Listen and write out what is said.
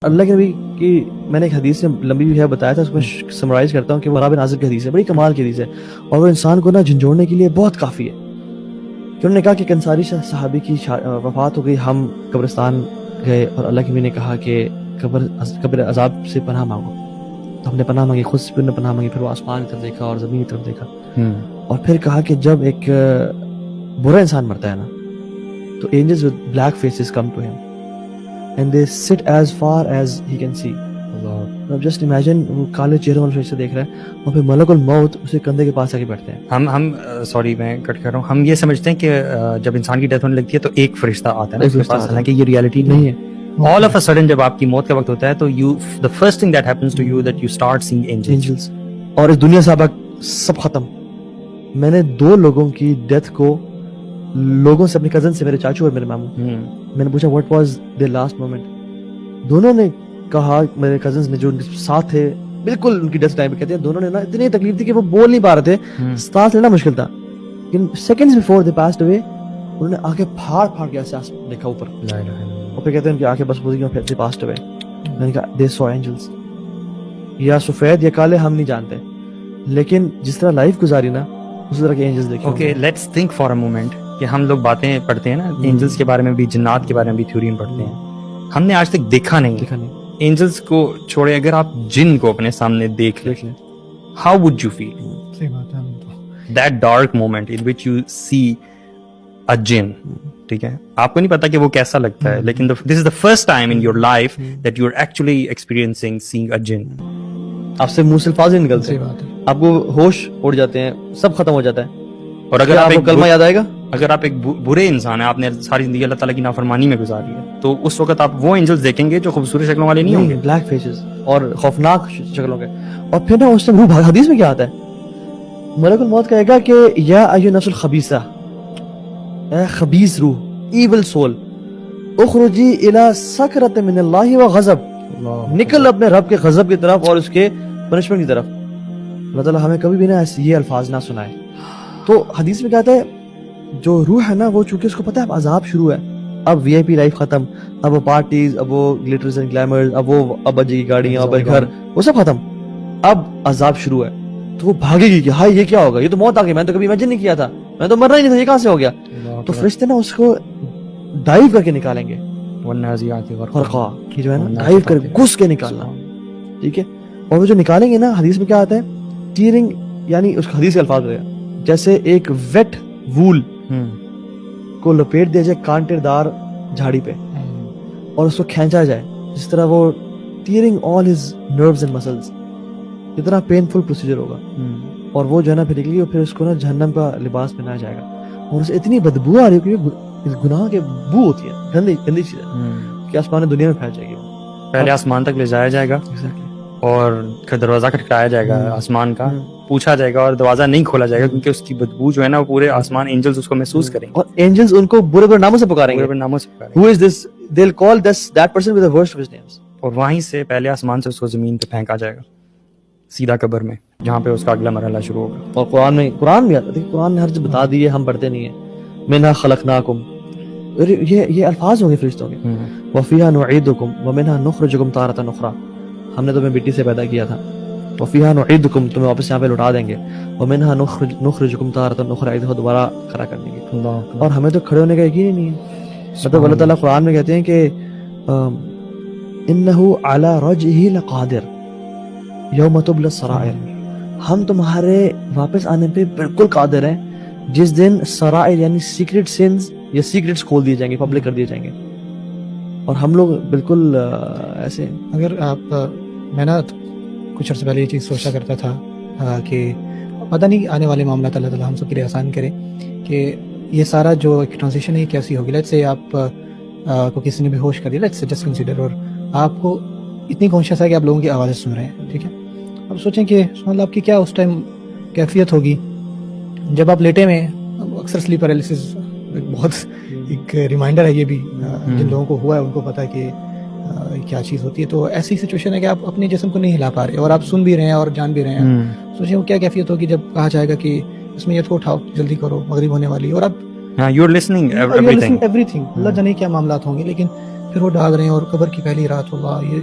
اللہ کے نبی کی میں نے ایک حدیث سے لمبی بھی ہے بتایا تھا، اس کو میں سمرائز کرتا ہوں کہ وہ بن عازب کی حدیث ہے، بڑی کمال کی حدیث ہے اور وہ انسان کو نا جھنجھوڑنے کے لیے بہت کافی ہے کہ انہوں نے کہا کہ ایک انصاری صحابی کی وفات ہو گئی، ہم قبرستان گئے اور اللہ کے نبی نے کہا کہ قبر عذاب سے پناہ مانگو، تو ہم نے پناہ مانگی، خود سے پناہ مانگی، پھر وہ آسمان کی طرف دیکھا اور زمین کی طرف دیکھا اور پھر کہا کہ جب ایک برا انسان مرتا ہے نا تو angels with black faces come to him and they sit as far as he can see. اب just imagine وہ کالے چہروں والے فرشتے دیکھ رہا ہے اور پھر ملک الموت اسے کندھے کے پاس آ کے بیٹھتے ہیں. ہم سوری میں کٹ کر رہا ہوں، ہم یہ سمجھتے ہیں کہ جب انسان کی ڈیتھ ہونے لگتی ہے تو ایک فرشتہ آتا ہے نا اس کے پاس، حالانکہ یہ ریالٹی نہیں ہے. All of a sudden جب آپ کی موت کا وقت ہوتا ہے تو the first thing that happens to you that you start seeing angels. اور اس دنیا سے سب ختم. میں نے 2 لوگوں کی ڈیتھ کو لوگوں سے، اپنے کزن سے، میرے چاچو اور میرے ماموں، میں نے پوچھا what was their last moment. دونوں نے کہا، میرے کزنز نے جو ان کے ساتھ تھے بالکل ان کی ڈیتھ ٹائم پہ، کہتے ہیں دونوں نے نا اتنی تکلیف تھی کہ وہ بول نہیں پا رہے تھے، سانس لینا مشکل تھا، لیکن seconds before they passed away انہوں نے آنکھیں پھاڑ پھاڑ کے ایسے دیکھا اوپر اور پھر کہتے ہیں ان کی آنکھیں بس پوزی اور پھر they passed away. میں نے کہا they saw angels. یا سفید یا کالے ہم نہیں جانتے، لیکن جس طرح لائف گزاری نا اسی طرح کے اینجلز دیکھے. Okay, let's think for a moment کہ ہم لوگ باتیں پڑھتے ہیں نا اینجلز کے بارے میں بھی، جنات کے بارے میں بھی تھیوری پڑھتے ہیں، ہم نے آج تک دیکھا نہیں. اینجلز کو چھوڑے اگر آپ جن کو اپنے سامنے دیکھ لیں، how would you feel that dark moment in which you see a jinn؟ ٹھیک ہے، آپ کو نہیں پتا کہ وہ کیسا لگتا ہے، لیکن this is the first time in your life that you are actually experiencing seeing a jinn. آپ سے منہ سے الفاظ نہیں نکلتے، آپ کو ہوش اڑ جاتے ہیں، سب ختم ہو جاتا ہے. اور اگر آپ کو کلمہ یاد آئے گا، اگر آپ ایک برے انسان ہیں، آپ نے ساری زندگی اللہ تعالیٰ کی نافرمانی میں گزاری ہے، تو اس وقت آپ وہ اینجلز دیکھیں گے جو خوبصورت شکلوں والے نہیں ہوں گے، بلیک فیسز اور خوفناک شکلوں کے. اور پھر نا اس سے روح حدیث میں کیا آتا ہے، ملک الموت کہے گا کہ یا ایھا النفس الخبیثہ، اے خبیث روح، ایول سول، اخرجی الی سکرۃ من اللہ وغضب، نکل اپنے رب کے غضب کی طرف اور اس کے پنشمنٹ کی طرف. اللہ تعالیٰ ہمیں کبھی بھی نا یہ الفاظ نہ سنائے. تو حدیث میں کہتا ہے جو روح ہے نا وہ چونکہ اس کو پتہ ہے اب عذاب شروع ہے، اب وی آئی پی لائف ختم، اب وہ پارٹیز، اب وہ گلیٹرز اینڈ گلیمرز، اب وہ ابا جی کی گاڑیاں، اب گھر، وہ سب ختم، اب عذاب شروع ہے. تو وہ بھاگے گی کہ ہائے یہ کیا ہوگا، یہ تو موت آ گئی، میں نے تو کبھی امیجن نہیں کیا تھا، میں تو مرنا ہی نہیں تھا، یہ کہاں سے ہو گیا. تو فرشتے نا اس کو ڈائیو کر کے نکالیں گے، غرقا یہ جو ہے نا ڈائیو کر کے گھس کے نکالنا. ٹھیک ہے، اور وہ جو نکالیں گے نا، حدیث میں کیا آتا ہے، ٹیئرنگ، یعنی اس حدیث کے الفاظ رہے جیسے ایک ویٹ وول کو لپیٹ دیا جائے کانٹے دار جھاڑی پہ اور اس کو کھینچا جائے، جس طرح وہ tearing all his nerves and muscles, اتنا پینفل پروسیجر ہوگا. اور وہ جو ہے نا پھر نکلی اور پھر اس کو نا جہنم کا لباس پہنایا جائے گا اور اسے اتنی بدبو آ رہی ہے کہ گناہ کے بو ہوتی ہے، گندی چیز ہے کہ آسمان دنیا میں پھیل جائے گی. پہلے آسمان تک لے جایا جائے گا اور پھر دروازہ کھٹکھٹایا جائے گا آسمان کا، پوچھا جائے گا اور دروازہ نہیں کھولا جائے گا کیونکہ اس کی بدبو جو ہے نا وہ پورے آسمان اینجلز اس کو محسوس کریں گے اور اینجلز ان کو برے برے ناموں سے پکاریں گے، برے ناموں سے پکاریں who is this, they'll call that person with the worst of his names. اور وہیں سے پہلے آسمان سے اس کو زمین پہ پھینکا جائے گا سیدھا قبر میں، جہاں پہ اس کا اگلا مرحلہ شروع ہوگا. اور قرآن بھی آتا ہے، قرآن نے ہر چیز بتا دی ہے، ہم پڑھتے نہیں ہیں. منہا خلقناکم، یہ الفاظ ہوں گے فرشتوں کے، وفیہا نعیدکم ومنہا نخرجکم تارۃ اخری، ہم نے تمہیں مٹی سے پیدا کیا تھا، وفیہا نعیدکم، تمہیں واپس یہاں پہ لوٹا دیں گے، ومنہا نخرجکم تارۃ اخری، ادھر دوبارہ کھڑا کر دیں گے. اور ہمیں تو کھڑے ہونے کا یقین ہی نہیں ہے. مطلب اللہ تعالیٰ قرآن میں کہتے ہیں کہ انہ علی رجعہ لقادر یوم تبلی السرائر، ہم تمہارے واپس آنے پہ بالکل قادر ہیں جس دن سرائر یعنی سیکرٹ سینز یا سیکرٹس کھول دیے جائیں گے، پبلک کر دیے جائیں گے. اور ہم لوگ بالکل ایسے. اگر آپ، میں نا کچھ عرصے پہلے یہ چیز سوچا کرتا تھا کہ پتہ نہیں آنے والے معاملات اللہ تعالیٰ ہم سب کے لیے آسان کرے کہ یہ سارا جو ایک ٹرانزیشن ہے کیسی ہوگی. لیٹس سے آپ کو کسی نے بھی ہوش کر دیا، لیٹس سے جسٹ کنسیڈر، اور آپ کو اتنی کانشیس ہے کہ آپ لوگوں کی آوازیں سن رہے ہیں. ٹھیک ہے، اب سوچیں کہ سبحان اللہ آپ کی کیا اس ٹائم کیفیت ہوگی جب آپ لیٹے میں. اکثر سلیپ پیرالسس بہت ایک ریمائنڈر ہے، یہ بھی جن لوگوں کو ہوا ہے ان کو پتا ہے کہ کیا چیز ہوتی ہے. تو ایسی سچویشن ہے کہ آپ اپنے جسم کو نہیں ہلا پا رہے اور آپ سن بھی رہے ہیں اور جان بھی رہے ہیں. سوچیں وہ کیا کیفیت ہوگی جب کہا جائے گا کہ اس میں یہ کو اٹھاؤ، جلدی کرو، مغرب ہونے والی، اور اب you are listening everything. اللہ جانے کیا معاملات ہوں گے. لیکن پھر وہ ڈاگ رہے ہیں اور قبر کی پہلی رات، اللہ یہ